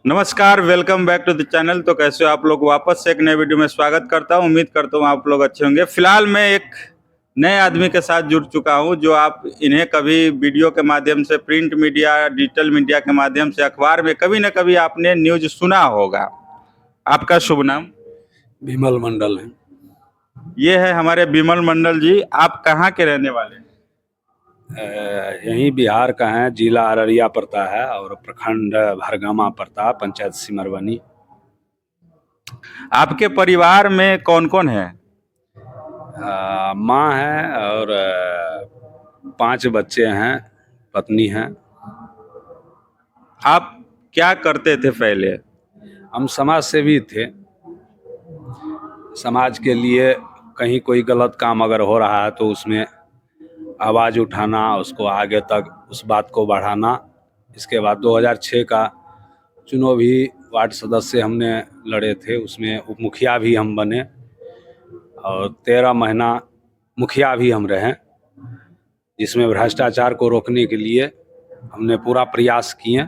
नमस्कार, welcome back to the channel. तो कैसे हो आप लोग? वापस से एक नए वीडियो में स्वागत करता हूं। उम्मीद करता हूं आप लोग अच्छे होंगे। फिलहाल मैं एक नए आदमी के साथ जुड़ चुका हूं जो आप इन्हें कभी वीडियो के माध्यम से, प्रिंट मीडिया, डिजिटल मीडिया के माध्यम से, अखबार में कभी न कभी आपने न्यूज सुना होगा। आपका शुभ नाम? विमल मंडल है। ये है हमारे विमल मंडल जी। आप कहाँ के रहने वाले हैं? यहीं बिहार का है, जिला अररिया पड़ता है और प्रखंड भरगामा पड़ता है, पंचायत सिमरवनी। आपके परिवार में कौन कौन है? माँ है और 5 बच्चे हैं, पत्नी हैं। आप क्या करते थे पहले? हम समाज सेवी थे। समाज के लिए कहीं कोई गलत काम अगर हो रहा है तो उसमें आवाज़ उठाना, उसको आगे तक उस बात को बढ़ाना। इसके बाद 2006 का चुनाव भी वार्ड सदस्य हमने लड़े थे, उसमें उप मुखिया भी हम बने और 13 महीना मुखिया भी हम रहे, जिसमें भ्रष्टाचार को रोकने के लिए हमने पूरा प्रयास किए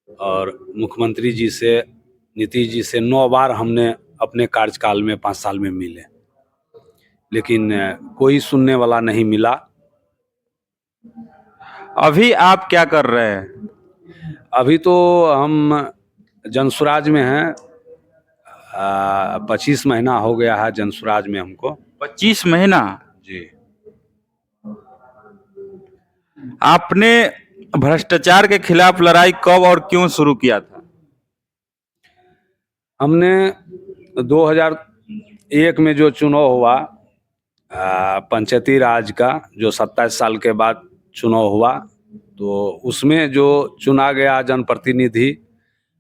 और मुख्यमंत्री जी से, नीतीश जी से 9 बार हमने अपने कार्यकाल में 5 साल में मिले, लेकिन कोई सुनने वाला नहीं मिला। अभी आप क्या कर रहे हैं? अभी तो हम जनसुराज में हैं। 25 महीना हो गया है जनसुराज में हमको। 25 महीना? जी। आपने भ्रष्टाचार के खिलाफ लड़ाई कब और क्यों शुरू किया था? हमने 2001 में जो चुनाव हुआ पंचायती राज का, जो 27 साल के बाद चुनाव हुआ, तो उसमें जो चुना गया जनप्रतिनिधि,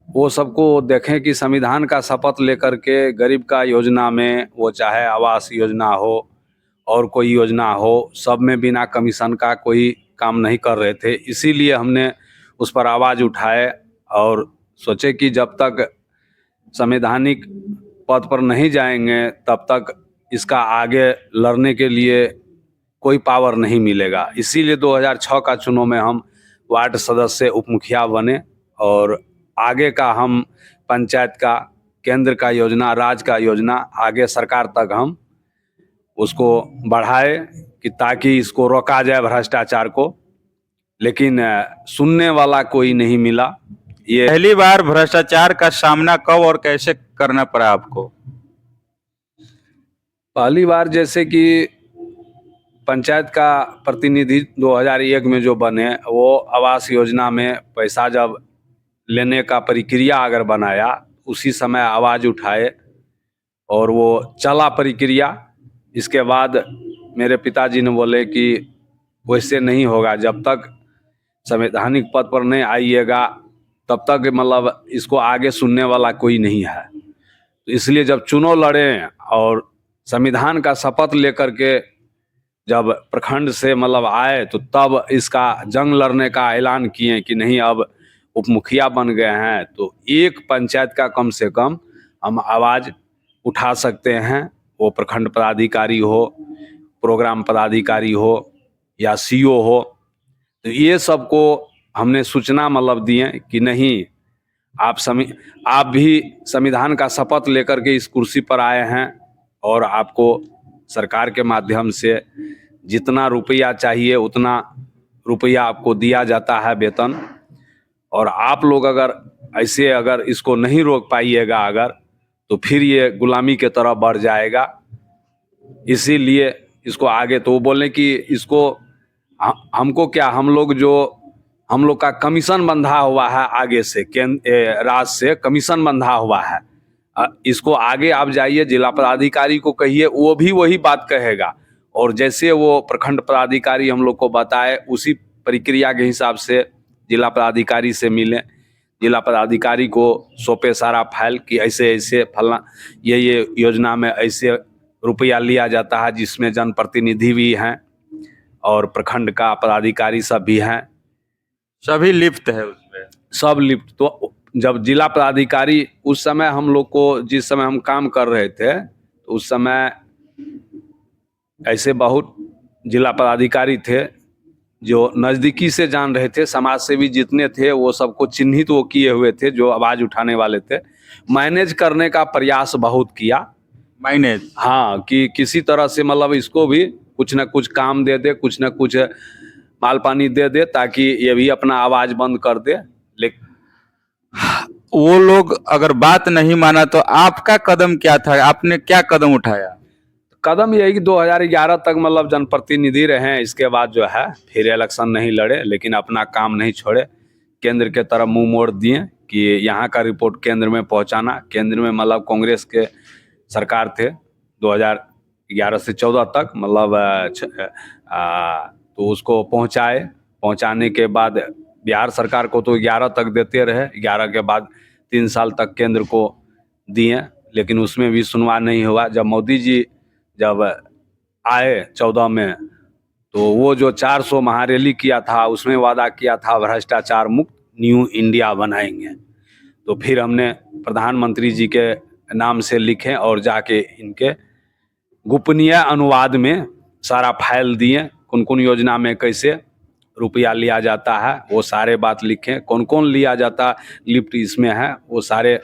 वो सबको देखें कि संविधान का शपथ लेकर के गरीब का योजना में, वो चाहे आवास योजना हो और कोई योजना हो, सब में बिना कमीशन का कोई काम नहीं कर रहे थे। इसीलिए हमने उस पर आवाज़ उठाए और सोचे कि जब तक संवैधानिक पद पर नहीं जाएंगे तब तक इसका आगे लड़ने के लिए कोई पावर नहीं मिलेगा। इसीलिए 2006 का चुनाव में हम वार्ड सदस्य उप मुखिया बने और आगे का हम पंचायत का, केंद्र का योजना, राज्य का योजना आगे सरकार तक हम उसको बढ़ाए कि ताकि इसको रोका जाए भ्रष्टाचार को, लेकिन सुनने वाला कोई नहीं मिला। ये पहली बार भ्रष्टाचार का सामना कब और कैसे करना पड़ा आपको? पहली बार जैसे कि पंचायत का प्रतिनिधि 2001 में जो बने, वो आवास योजना में पैसा जब लेने का प्रक्रिया अगर बनाया, उसी समय आवाज़ उठाए और वो चला प्रक्रिया। इसके बाद मेरे पिताजी ने बोले कि वैसे नहीं होगा, जब तक संवैधानिक पद पर नहीं आइएगा तब तक मतलब इसको आगे सुनने वाला कोई नहीं है। तो इसलिए जब चुनाव लड़े और संविधान का शपथ लेकर के जब प्रखंड से मतलब आए, तो तब इसका जंग लड़ने का ऐलान किए कि नहीं, अब उप मुखिया बन गए हैं तो एक पंचायत का कम से कम हम आवाज़ उठा सकते हैं। वो प्रखंड पदाधिकारी हो, प्रोग्राम पदाधिकारी हो या सीओ हो, तो ये सबको हमने सूचना मतलब दिए कि नहीं, आप भी संविधान का शपथ लेकर के इस कुर्सी पर आए हैं और आपको सरकार के माध्यम से जितना रुपया चाहिए उतना रुपया आपको दिया जाता है वेतन, और आप लोग अगर ऐसे अगर इसको नहीं रोक पाइएगा अगर, तो फिर ये गुलामी के तरफ बढ़ जाएगा। इसीलिए इसको आगे, तो वो बोले कि इसको हमको क्या, हम लोग का कमीशन बंधा हुआ है, आगे से राज्य से कमीशन बंधा हुआ है। इसको आगे आप जाइए जिला पदाधिकारी को कहिए, वो भी वही बात कहेगा। और जैसे वो प्रखंड पदाधिकारी हम लोग को बताए, उसी प्रक्रिया के हिसाब से जिला पदाधिकारी से मिले, जिला पदाधिकारी को सौंपे सारा फाइल कि ऐसे ऐसे फलना ये योजना में ऐसे रुपया लिया जाता है, जिसमें जनप्रतिनिधि भी हैं और प्रखंड का पदाधिकारी सब भी हैं, सभी लिप्त है उसमें? सब लिप्त। तो जब जिला पदाधिकारी, उस समय हम लोग को, जिस समय हम काम कर रहे थे, तो उस समय ऐसे बहुत जिला पदाधिकारी थे जो नज़दीकी से जान रहे थे, समाज सेवी जितने थे वो सबको चिन्हित वो किए हुए थे जो आवाज़ उठाने वाले थे। मैनेज करने का प्रयास बहुत किया, माइनेज। हाँ, कि किसी तरह से मतलब इसको भी कुछ ना कुछ काम दे दे, कुछ ना कुछ माल पानी दे दे, ताकि ये भी अपना आवाज़ बंद कर दे। लेकिन वो लोग अगर बात नहीं माना तो आपका कदम क्या था, आपने क्या कदम उठाया? कदम यही कि 2011 तक मतलब जनप्रतिनिधि रहे। इसके बाद जो है फिर इलेक्शन नहीं लड़े, लेकिन अपना काम नहीं छोड़े। केंद्र के तरफ मुंह मोड़ दिए कि यहाँ का रिपोर्ट केंद्र में पहुँचाना। केंद्र में मतलब कांग्रेस के सरकार थे 2011 से 14 तक, मतलब तो उसको पहुँचाने के बाद बिहार सरकार को तो 11 तक देते रहे। 11 के बाद 3 साल तक केंद्र को दिए, लेकिन उसमें भी सुनवाई नहीं हुआ। जब मोदी जी जब आए 14 में, तो वो जो 400 महारैली किया था उसमें वादा किया था भ्रष्टाचार मुक्त न्यू इंडिया बनाएंगे। तो फिर हमने प्रधानमंत्री जी के नाम से लिखे और जाके इनके गोपनीय अनुवाद में सारा फाइल दिए, कौन कौन योजना में कैसे रुपया लिया जाता है वो सारे बात लिखे, कौन कौन लिया जाता लिफ्ट इसमें है वो सारे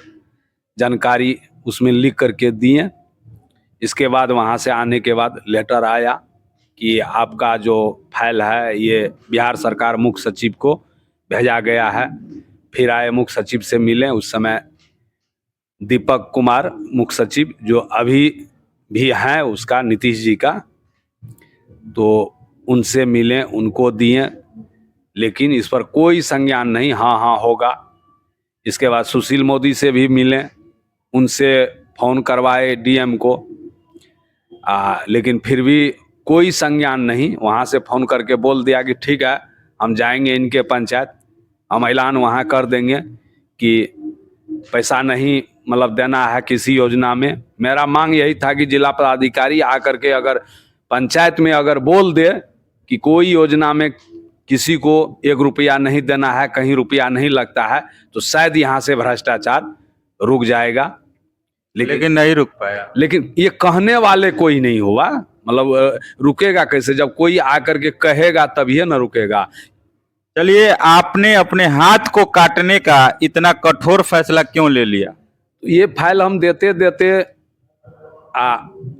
जानकारी उसमें लिख करके दिए। इसके बाद वहाँ से आने के बाद लेटर आया कि आपका जो फाइल है ये बिहार सरकार मुख्य सचिव को भेजा गया है। फिर आए मुख्य सचिव से मिले, उस समय दीपक कुमार मुख्य सचिव जो अभी भी हैं उसका, नीतीश जी का, तो उनसे मिले, उनको दिए, लेकिन इस पर कोई संज्ञान नहीं, हाँ हाँ होगा। इसके बाद सुशील मोदी से भी मिले, उनसे फ़ोन करवाए डीएम को, लेकिन फिर भी कोई संज्ञान नहीं। वहाँ से फ़ोन करके बोल दिया कि ठीक है हम जाएंगे इनके पंचायत, हम ऐलान वहाँ कर देंगे कि पैसा नहीं मतलब देना है किसी योजना में। मेरा मांग यही था कि जिला पदाधिकारी आकर के अगर पंचायत में अगर बोल दे कि कोई योजना में किसी को 1 रुपया नहीं देना है, कहीं रुपया नहीं लगता है, तो शायद यहाँ से भ्रष्टाचार रुक जाएगा। लेकिन नहीं रुक पाया। लेकिन ये कहने वाले कोई नहीं हुआ, मतलब रुकेगा कैसे? जब कोई आकर के कहेगा तभी ना रुकेगा। चलिए, आपने अपने हाथ को काटने का इतना कठोर फैसला क्यों ले लिया? तो ये फाइल हम देते देते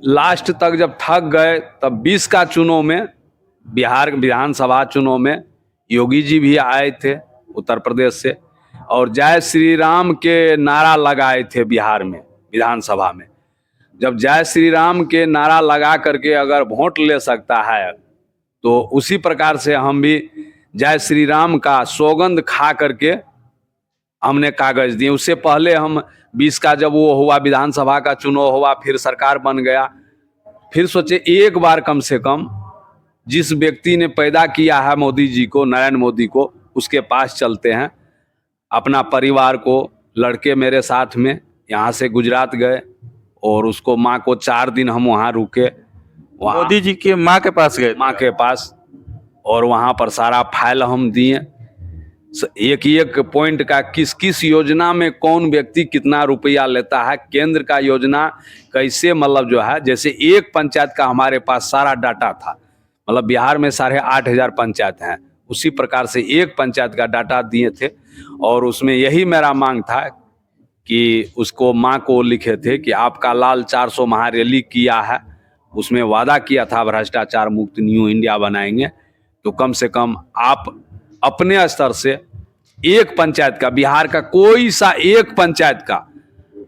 लास्ट तक जब थक गए, तब 20 का चुनाव में, बिहार विधानसभा चुनाव में योगी जी भी आए थे उत्तर प्रदेश से, और जय श्री राम के नारा लगाए थे बिहार में विधानसभा में। जब जय श्री राम के नारा लगा करके अगर वोट ले सकता है, तो उसी प्रकार से हम भी जय श्री राम का सौगंध खा करके हमने कागज दिए। उससे पहले हम 20 का जब वो हुआ, विधानसभा का चुनाव हुआ, फिर सरकार बन गया, फिर सोचे एक बार कम से कम जिस व्यक्ति ने पैदा किया है मोदी जी को, नरेंद्र मोदी को, उसके पास चलते हैं। अपना परिवार को, लड़के मेरे साथ में यहाँ से गुजरात गए और उसको माँ को 4 दिन हम वहाँ रुके। मोदी जी के माँ के पास गए? माँ के पास, और वहाँ पर सारा फाइल हम दिए, एक एक पॉइंट का, किस किस योजना में कौन व्यक्ति कितना रुपया लेता है, केंद्र का योजना कैसे, मतलब जो है, जैसे एक पंचायत का हमारे पास सारा डाटा था, मतलब बिहार में 8,500 पंचायत हैं, उसी प्रकार से एक पंचायत का डाटा दिए थे। और उसमें यही मेरा मांग था कि उसको माँ को लिखे थे कि आपका लाल 400 महारैली किया है, उसमें वादा किया था भ्रष्टाचार मुक्त न्यू इंडिया बनाएंगे, तो कम से कम आप अपने स्तर से एक पंचायत का, बिहार का कोई सा एक पंचायत का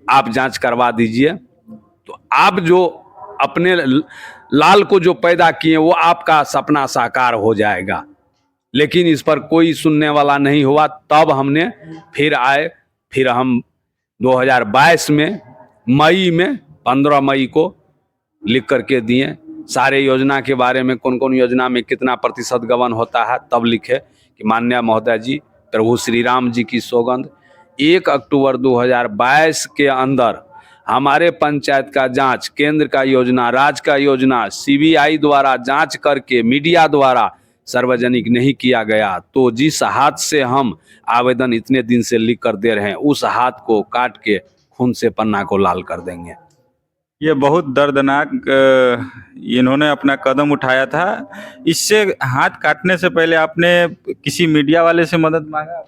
आप जांच करवा दीजिए, तो आप जो अपने लाल को जो पैदा किए वो आपका सपना साकार हो जाएगा। लेकिन इस पर कोई सुनने वाला नहीं हुआ। तब हमने फिर आए, फिर हम 2022 में मई में 15 मई को लिख करके दिए सारे योजना के बारे में, कौन कौन योजना में कितना प्रतिशत गबन होता है। तब लिखे कि माननीय महोदय जी, प्रभु श्री राम जी की सौगंध, 1 अक्टूबर 2022 के अंदर हमारे पंचायत का जांच, केंद्र का योजना, राज्य का योजना सीबीआई द्वारा जांच करके मीडिया द्वारा सार्वजनिक नहीं किया गया, तो जिस हाथ से हम आवेदन इतने दिन से लिख कर दे रहे हैं, उस हाथ को काट के खून से पन्ना को लाल कर देंगे। ये बहुत दर्दनाक इन्होंने अपना कदम उठाया था। इससे हाथ काटने से पहले आपने किसी मीडिया वाले से मदद मांगा?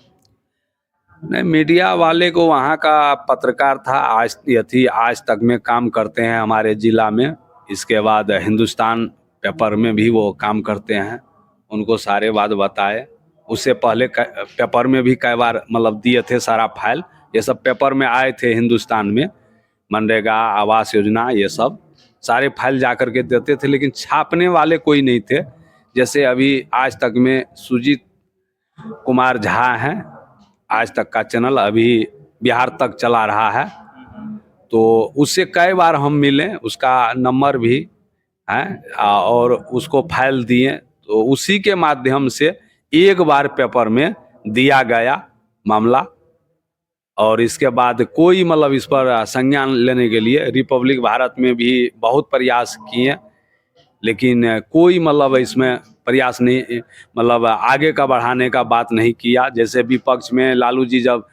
नहीं, मीडिया वाले को वहाँ का पत्रकार था, आज तक में काम करते हैं हमारे जिला में। इसके बाद हिंदुस्तान पेपर में भी वो काम करते हैं, उनको सारे बात बताए। उससे पहले पेपर में भी कई बार मतलब दिए थे सारा फाइल, ये सब पेपर में आए थे हिंदुस्तान में, मनरेगा आवास योजना ये सब सारे फाइल जा कर के देते थे, लेकिन छापने वाले कोई नहीं थे। जैसे अभी आज तक में सुजीत कुमार झा हैं, आज तक का चैनल अभी बिहार तक चला रहा है, तो उससे कई बार हम मिले, उसका नंबर भी है और उसको फाइल दिए, तो उसी के माध्यम से एक बार पेपर में दिया गया मामला। और इसके बाद कोई मतलब इस पर संज्ञान लेने के लिए रिपब्लिक भारत में भी बहुत प्रयास किए, लेकिन कोई मतलब इसमें प्रयास नहीं, मतलब आगे का बढ़ाने का बात नहीं किया। जैसे विपक्ष में लालू जी जब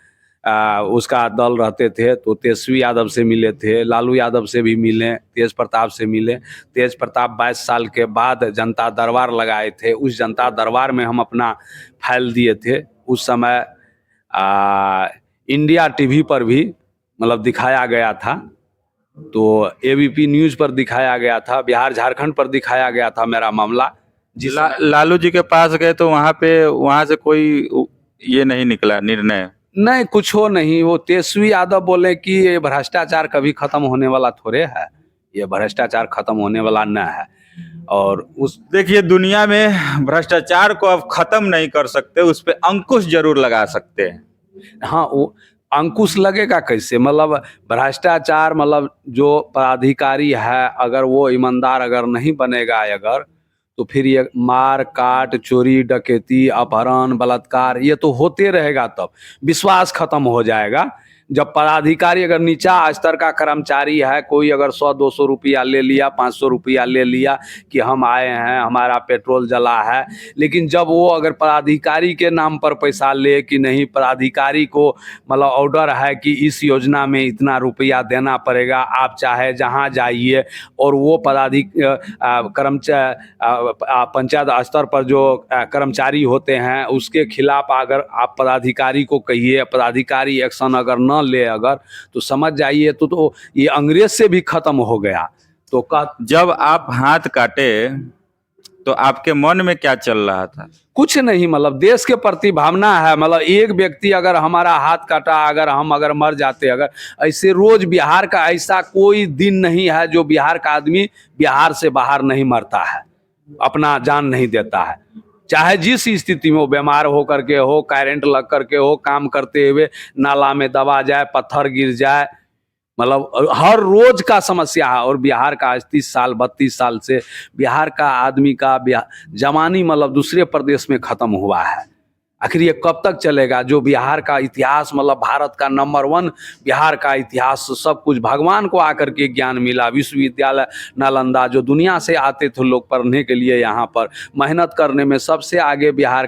उसका दल रहते थे तो तेजस्वी यादव से मिले थे, लालू यादव से भी मिले, तेज प्रताप से मिले। तेज प्रताप 22 साल के बाद जनता दरबार लगाए थे, उस जनता दरबार में हम अपना फाइल दिए थे। उस समय इंडिया टीवी पर भी मतलब दिखाया गया था, तो एबीपी न्यूज़ पर दिखाया गया था, बिहार झारखंड पर दिखाया गया था मेरा मामला। लालू जी के पास गए तो वहाँ से कोई ये नहीं निकला निर्णय? नहीं, कुछ हो नहीं। वो तेजस्वी यादव बोले कि ये भ्रष्टाचार कभी खत्म होने वाला थोड़े है, ये भ्रष्टाचार खत्म होने वाला न है। और उस देखिए, दुनिया में भ्रष्टाचार को अब खत्म नहीं कर सकते, उस पर अंकुश जरूर लगा सकते हैं। हाँ, वो अंकुश लगेगा कैसे? मतलब भ्रष्टाचार मतलब जो पदाधिकारी है अगर वो ईमानदार अगर नहीं बनेगा अगर, तो फिर ये मार काट, चोरी डकैती, अपहरण, बलात्कार ये तो होते रहेगा, तब विश्वास खत्म हो जाएगा। जब पदाधिकारी अगर नीचा स्तर का कर्मचारी है, कोई अगर 100-200 रुपया ले लिया, 500 रुपया ले लिया कि हम आए हैं, हमारा पेट्रोल जला है, लेकिन जब वो अगर पदाधिकारी के नाम पर पैसा ले कि नहीं, पदाधिकारी को मतलब ऑर्डर है कि इस योजना में इतना रुपया देना पड़ेगा, आप चाहे जहाँ जाइए, और वो पंचायत स्तर पर जो कर्मचारी होते हैं उसके खिलाफ अगर आप पदाधिकारी को कहिए, पदाधिकारी एक्शन अगर न ले अगर, तो समझ जाइए तो ये अंग्रेज से भी खत्म हो गया। तो जब आप हाथ काटे तो आपके मन में क्या चल रहा था? कुछ नहीं, मतलब देश के प्रति भावना है। मतलब एक व्यक्ति अगर हमारा हाथ काटा, अगर हम अगर मर जाते, अगर ऐसे रोज बिहार का ऐसा कोई दिन नहीं है जो बिहार का आदमी बिहार से बाहर नहीं मरता है, अपना जान नहीं देता है, चाहे जिस स्थिति में हो, बीमार हो करके हो, करंट लग करके हो, काम करते हुए नाला में दबा जाए, पत्थर गिर जाए, मतलब हर रोज का समस्या है। और बिहार का 30 साल 32 साल से बिहार का आदमी का जवानी मतलब दूसरे प्रदेश में खत्म हुआ है। आखिर ये कब तक चलेगा? जो बिहार का इतिहास मतलब भारत का नंबर 1 बिहार का इतिहास, सब कुछ भगवान को आकर के ज्ञान मिला। विश्वविद्यालय नालंदा जो दुनिया से आते थे लोग पढ़ने के लिए, यहाँ पर मेहनत करने में सबसे आगे बिहार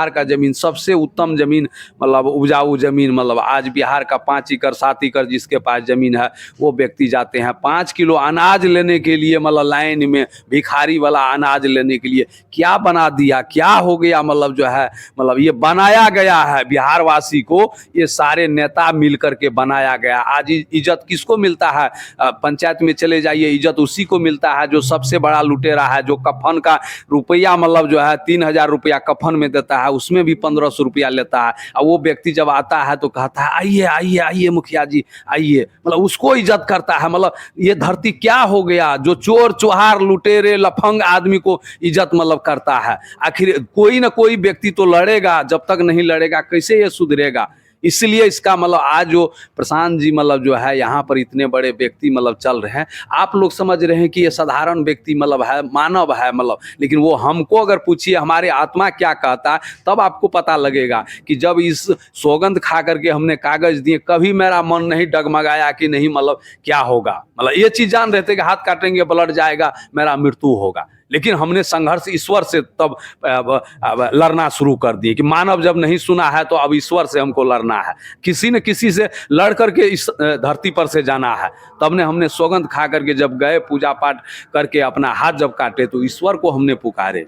का जमीन सबसे उत्तम जमीन, मतलब उपजाऊ जमीन। मतलब आज बिहार का 5 एकड़ 7 एकड़ जिसके पास जमीन है वो व्यक्ति जाते हैं 5 किलो अनाज लेने के लिए, मतलब लाइन में भिखारी वाला अनाज लेने के लिए। क्या बना दिया, क्या हो गया? मतलब जो है, मतलब ये बनाया गया है बिहार वासी को, ये सारे नेता मिल करके बनाया गया। आज इज्जत किसको मिलता है? पंचायत में चले जाइए, इज्जत उसी को मिलता है जो सबसे बड़ा लुटेरा है, जो कफन का रुपया मतलब जो है 3000 रुपया कफन में देता है, उसमें भी 1500 रुपया लेता है। और वो व्यक्ति जब आता है तो कहता है आइए आइए आइए मुखिया जी आइए, मतलब उसको इज्जत करता है। मतलब ये धरती क्या हो गया जो चोर चोहार लुटेरे लफंग आदमी को इज्जत मतलब करता है? आखिर कोई ना कोई व्यक्ति तो लड़ेगा, जब तक नहीं लड़ेगा कैसे ये सुधरेगा? इसलिए इसका मतलब आज जो प्रशांत जी मतलब जो है यहाँ पर इतने बड़े व्यक्ति मतलब चल रहे हैं, आप लोग समझ रहे हैं कि ये साधारण व्यक्ति मतलब है, मानव है मतलब, लेकिन वो हमको अगर पूछिए हमारे आत्मा क्या कहता है, तब आपको पता लगेगा कि जब इस सौगंध खा करके हमने कागज दिए, कभी मेरा मन नहीं डगमगाया कि नहीं मतलब क्या होगा। मतलब ये चीज़ जान रहे थे कि हाथ काटेंगे ब्लड जाएगा, मेरा मृत्यु होगा। लेकिन हमने संघर्ष ईश्वर से तब लड़ना शुरू कर दिए कि मानव जब नहीं सुना है तो अब ईश्वर से हमको लड़ना है, किसी न किसी से लड़ करके इस धरती पर से जाना है। तब ने हमने सौगंध खा करके जब गए पूजा पाठ करके अपना हाथ जब काटे तो ईश्वर को हमने पुकारे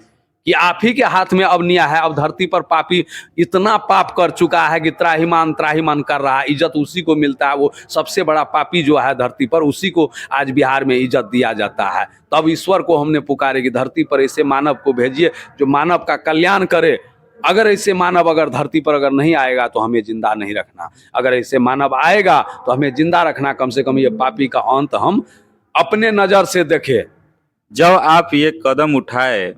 कि आप ही के हाथ में अब निया है। अब धरती पर पापी इतना पाप कर चुका है कि त्राहिमाम कर रहा है, इज्जत उसी को मिलता है। वो सबसे बड़ा पापी जो है धरती पर, उसी को आज बिहार में इज्जत दिया जाता है। तब ईश्वर को हमने पुकारे कि धरती पर ऐसे मानव को भेजिए जो मानव का कल्याण करे। अगर ऐसे मानव अगर धरती पर अगर नहीं आएगा तो हमें जिंदा नहीं रखना, अगर ऐसे मानव आएगा तो हमें जिंदा रखना। कम से कम ये पापी का अंत हम अपने नज़र से देखें। जब आप ये कदम उठाए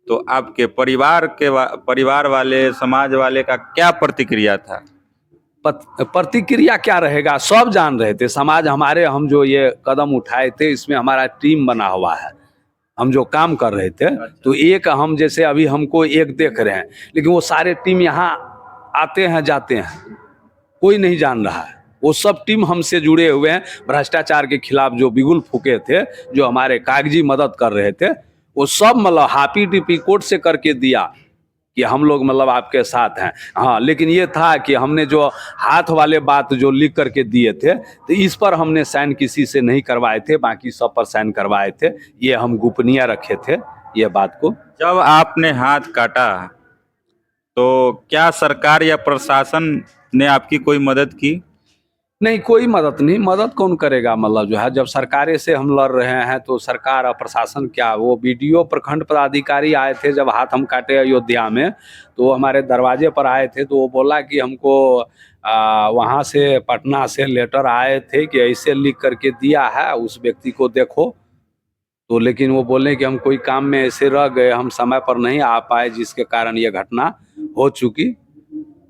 तो आपके परिवार वाले, समाज वाले का क्या प्रतिक्रिया था? प्रतिक्रिया क्या रहेगा, सब जान रहे थे समाज हमारे। हम जो ये कदम उठाए थे इसमें हमारा टीम बना हुआ है, हम जो काम कर रहे थे। तो एक हम जैसे अभी हमको एक देख रहे हैं, लेकिन वो सारे टीम यहाँ आते हैं जाते हैं, कोई नहीं जान रहा है। वो सब टीम हमसे जुड़े हुए हैं। भ्रष्टाचार के खिलाफ जो बिगुल फूके थे, जो हमारे कागजी मदद कर रहे थे, वो सब मतलब हापी टिपी कोर्ट से करके दिया कि हम लोग मतलब आपके साथ हैं। हाँ, लेकिन ये था कि हमने जो हाथ वाले बात जो लिख करके दिए थे तो इस पर हमने साइन किसी से नहीं करवाए थे, बाकी सब पर साइन करवाए थे। ये हम गोपनीय रखे थे ये बात को। जब आपने हाथ काटा तो क्या सरकार या प्रशासन ने आपकी कोई मदद की? नहीं, कोई मदद नहीं। मदद कौन करेगा? मतलब जो है जब सरकारें से हम लड़ रहे हैं तो सरकार और प्रशासन क्या, वो बीडीओ प्रखंड पदाधिकारी आए थे जब हाथ हम काटे अयोध्या में, तो हमारे दरवाजे पर आए थे। तो वो बोला कि हमको वहाँ से पटना से लेटर आए थे कि ऐसे लिख करके दिया है, उस व्यक्ति को देखो। तो लेकिन वो बोले कि हम कोई काम में ऐसे रह गए, हम समय पर नहीं आ पाए, जिसके कारण ये घटना हो चुकी।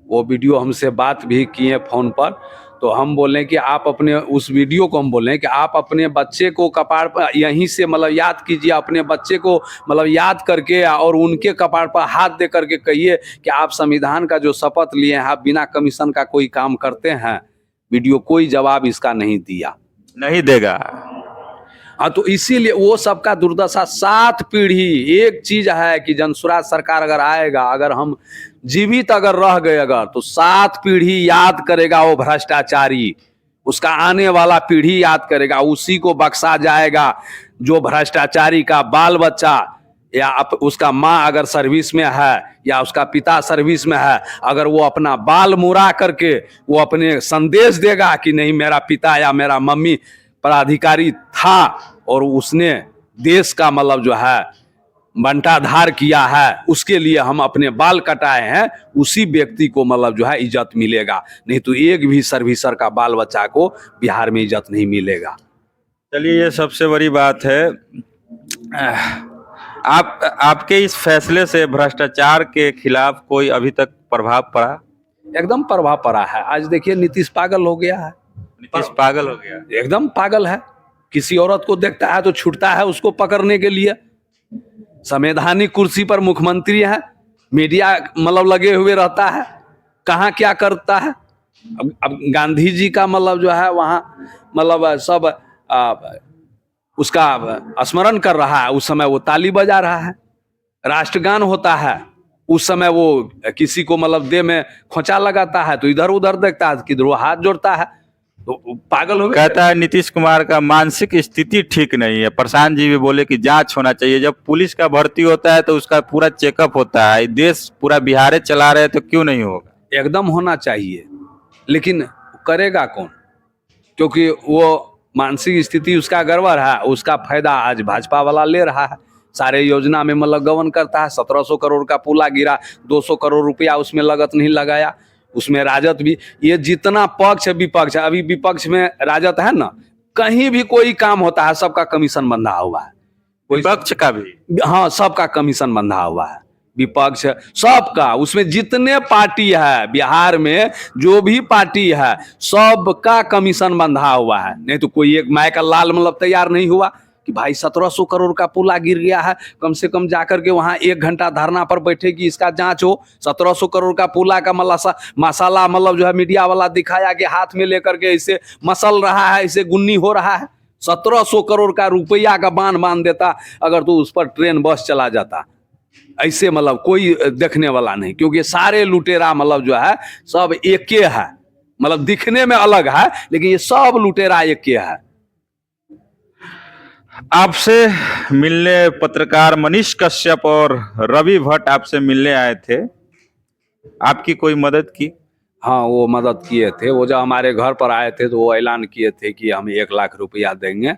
वो वीडियो हमसे बात भी किए फ़ोन पर। तो हम बोले कि आप अपने उस वीडियो को हम बोले कि आप अपने बच्चे को कपार पर यहीं से मतलब याद कीजिए, अपने बच्चे को मतलब याद करके और उनके कपार पर हाथ दे करके कहिए कि आप संविधान का जो शपथ लिए हैं, आप बिना कमीशन का कोई काम करते हैं। वीडियो कोई जवाब इसका नहीं दिया, नहीं देगा। हाँ, तो इसीलिए वो सबका दुर्दशा 7 पीढ़ी। एक चीज है कि जनसुराज सरकार अगर आएगा, अगर हम जीवित अगर रह गए अगर, तो 7 पीढ़ी याद करेगा वो भ्रष्टाचारी, उसका आने वाला पीढ़ी याद करेगा, उसी को बख्शा जाएगा। जो भ्रष्टाचारी का बाल बच्चा या उसका माँ अगर सर्विस में है या उसका पिता सर्विस में है, अगर वो अपना बाल मुड़ा करके वो अपने संदेश देगा कि नहीं मेरा पिता या मेरा मम्मी पदाधिकारी था और उसने देश का मतलब जो है बंटाधार किया है, उसके लिए हम अपने बाल कटाए हैं, उसी व्यक्ति को मतलब जो है इज्जत मिलेगा। नहीं तो एक भी सर्विसर का बाल बच्चा को बिहार में इज्जत नहीं मिलेगा। चलिए, ये सबसे बड़ी बात है। आपके इस फैसले से भ्रष्टाचार के खिलाफ कोई अभी तक प्रभाव पड़ा? एकदम प्रभाव पड़ा है। आज देखिए नीतीश पागल हो गया है, नीतीश पागल हो गया, एकदम पागल है। किसी औरत को देखता है तो छूटता है उसको पकड़ने के लिए। संवैधानिक कुर्सी पर मुख्यमंत्री है, मीडिया मतलब लगे हुए रहता है, कहाँ क्या करता है। अब गांधी जी का मतलब जो है वहाँ मतलब सब उसका स्मरण कर रहा है, उस समय वो ताली बजा रहा है। राष्ट्रगान होता है, उस समय वो किसी को मतलब देह में खोंचा लगाता है तो इधर उधर देखता है, किधर हाथ जोड़ता है, तो पागल हो गया। कहता है नीतीश कुमार का मानसिक स्थिति ठीक नहीं है। प्रशांत जी भी बोले कि जांच होना चाहिए। जब पुलिस का भर्ती होता है तो उसका पूरा चेकअप होता है। देश पूरा बिहार चला रहे तो क्यों नहीं होगा? एकदम होना चाहिए, लेकिन करेगा कौन? क्योंकि वो मानसिक स्थिति उसका गड़बड़ है, उसका फायदा आज भाजपा वाला ले रहा है। सारे योजना में मतलब गबन करता है। 1700 करोड़ का पुला गिरा, 200 करोड़ रुपया उसमें लागत नहीं लगाया। उसमें राजद भी, ये जितना पक्ष है विपक्ष है, अभी विपक्ष में राजद है ना, कहीं भी कोई काम होता है सबका कमीशन बंधा हुआ है। विपक्ष का भी, हाँ, सबका कमीशन बंधा हुआ है। विपक्ष सबका, उसमें जितने पार्टी है बिहार में, जो भी पार्टी है सबका कमीशन बंधा हुआ है। नहीं तो कोई एक माय का लाल मतलब तैयार नहीं हुआ कि भाई 1700 करोड़ का पुला गिर गया है, कम से कम जाकर के वहाँ 1 घंटा धरना पर बैठे कि इसका जांच हो। 1700 करोड़ का पुला का मसाला मतलब जो है मीडिया वाला दिखाया कि हाथ में लेकर के इसे मसल रहा है, इसे गुन्नी हो रहा है। 1700 करोड़ का रुपया का बांध बांध देता अगर तो उस पर ट्रेन बस चला जाता। ऐसे मतलब कोई देखने वाला नहीं, क्योंकि सारे लुटेरा मतलब जो है सब एक के है, मतलब दिखने में अलग है लेकिन ये सब लुटेरा एक के है। आपसे मिलने पत्रकार मनीष कश्यप और रवि भट्ट आपसे मिलने आए थे, आपकी कोई मदद की? हाँ, वो मदद किए थे। वो जब हमारे घर पर आए थे तो वो ऐलान किए थे कि हम 1 लाख रुपया देंगे।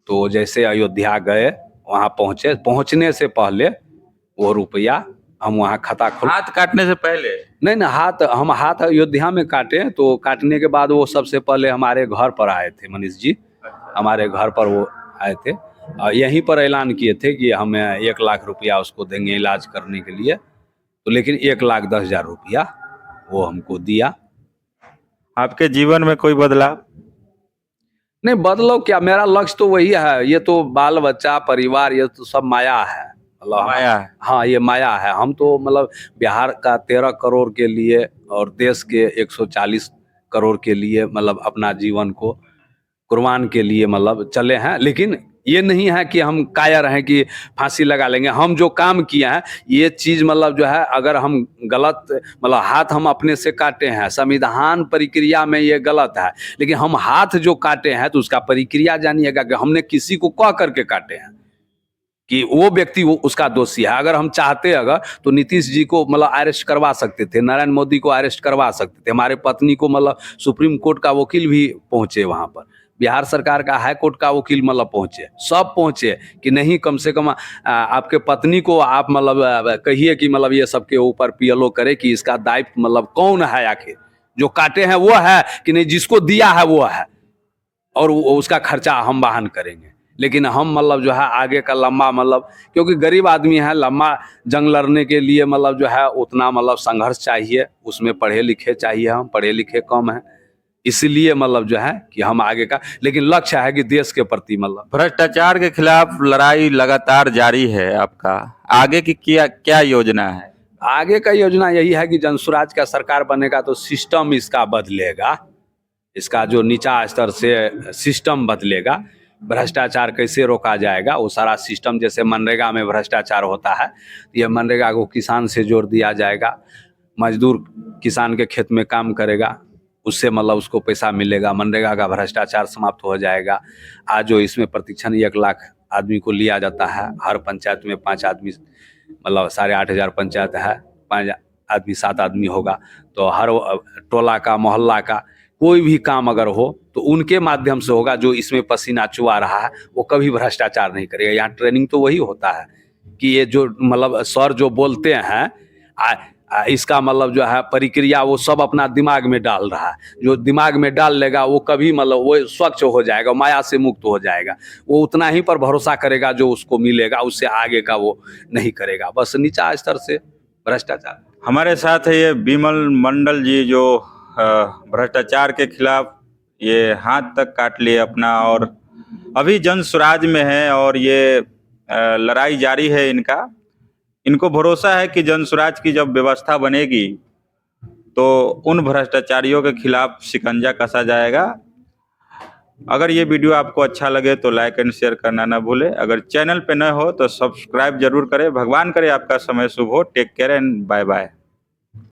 तो जैसे अयोध्या गए, वहाँ पहुँचे, पहुँचने से पहले वो रुपया हम वहाँ खाता खोल, हाथ काटने से पहले? नहीं ना, हम हाथ अयोध्या में काटे, तो काटने के बाद वो सबसे पहले हमारे घर पर आए थे। मनीष जी हमारे घर पर वो आए थे और यहीं पर ऐलान किए थे कि हम 1 लाख रुपया उसको देंगे इलाज करने के लिए। तो लेकिन 1,10,000 रुपया वो हमको दिया। आपके जीवन में कोई बदलाव? नहीं, बदलाव क्या, मेरा लक्ष्य तो वही है। ये तो बाल बच्चा परिवार ये तो सब माया है, मतलब माया है। हाँ, ये माया है। हम तो मतलब बिहार का 13 करोड़ के लिए और देश के 140 करोड़ के लिए मतलब अपना जीवन को कुर्बान के लिए मतलब चले हैं। लेकिन ये नहीं है कि हम कायर हैं कि फांसी लगा लेंगे। हम जो काम किए हैं ये चीज़ मतलब जो है, अगर हम गलत मतलब हाथ हम अपने से काटे हैं, संविधान प्रक्रिया में ये गलत है, लेकिन हम हाथ जो काटे हैं तो उसका प्रक्रिया जानिएगा कि हमने किसी को कह करके काटे हैं कि वो व्यक्ति वो उसका दोषी है। अगर हम चाहते अगर तो नीतीश जी को मतलब अरेस्ट करवा सकते थे, नरेंद्र मोदी को अरेस्ट करवा सकते थे, हमारे पत्नी को मतलब सुप्रीम कोर्ट का वकील भी पहुंचे वहां पर, बिहार सरकार का हाई कोर्ट का वकील मतलब पहुंचे, सब पहुंचे कि नहीं कम से कम आपके पत्नी को आप मतलब कहिए कि मतलब ये सबके ऊपर पीएलओ करे कि इसका दायित्व मतलब कौन है, आखिर जो काटे हैं वो है कि नहीं, जिसको दिया है वो है, और उसका खर्चा हम वहन करेंगे। लेकिन हम मतलब जो है आगे का लंबा मतलब, क्योंकि गरीब आदमी है, लंबा जंग लड़ने के लिए मतलब जो है उतना मतलब संघर्ष चाहिए, उसमें पढ़े लिखे चाहिए, हम पढ़े लिखे कम हैं, इसलिए मतलब जो है कि हम आगे का, लेकिन लक्ष्य है कि देश के प्रति मतलब। भ्रष्टाचार के खिलाफ लड़ाई लगातार जारी है आपका, आगे की क्या योजना है? आगे का योजना यही है कि जनसुराज का सरकार बनेगा तो सिस्टम इसका बदलेगा, इसका जो नीचा स्तर से सिस्टम बदलेगा, भ्रष्टाचार कैसे रोका जाएगा वो सारा सिस्टम, जैसे मनरेगा में भ्रष्टाचार होता है, ये मनरेगा को किसान से जोड़ दिया जाएगा, मजदूर किसान के खेत में काम करेगा, उससे मतलब उसको पैसा मिलेगा, मनरेगा का भ्रष्टाचार समाप्त हो जाएगा। आज जो इसमें प्रतिक्षण 1 लाख आदमी को लिया जाता है, हर पंचायत में 5 आदमी, मतलब 8,500 पंचायत है, 5 आदमी 7 आदमी होगा, तो हर टोला का मोहल्ला का कोई भी काम अगर हो तो उनके माध्यम से होगा। जो इसमें पसीना चुआ रहा है वो कभी भ्रष्टाचार नहीं करेगा। यहाँ ट्रेनिंग तो वही होता है कि ये जो मतलब सर जो बोलते हैं इसका मतलब जो है प्रक्रिया वो सब अपना दिमाग में डाल रहा है, जो दिमाग में डाल लेगा वो कभी मतलब वो स्वच्छ हो जाएगा, माया से मुक्त हो जाएगा, वो उतना ही पर भरोसा करेगा जो उसको मिलेगा, उससे आगे का वो नहीं करेगा, बस नीचा स्तर से भ्रष्टाचार। हमारे साथ है ये बिमल मंडल जी, जो भ्रष्टाचार के खिलाफ ये हाथ तक काट लिए अपना और अभी जनसुराज में है और ये लड़ाई जारी है इनका। इनको भरोसा है कि जनसुराज की जब व्यवस्था बनेगी तो उन भ्रष्टाचारियों के खिलाफ शिकंजा कसा जाएगा। अगर ये वीडियो आपको अच्छा लगे तो लाइक एंड शेयर करना ना भूले। अगर चैनल पे नए हो तो सब्सक्राइब जरूर करें। भगवान करे आपका समय शुभ हो। Take care and bye bye.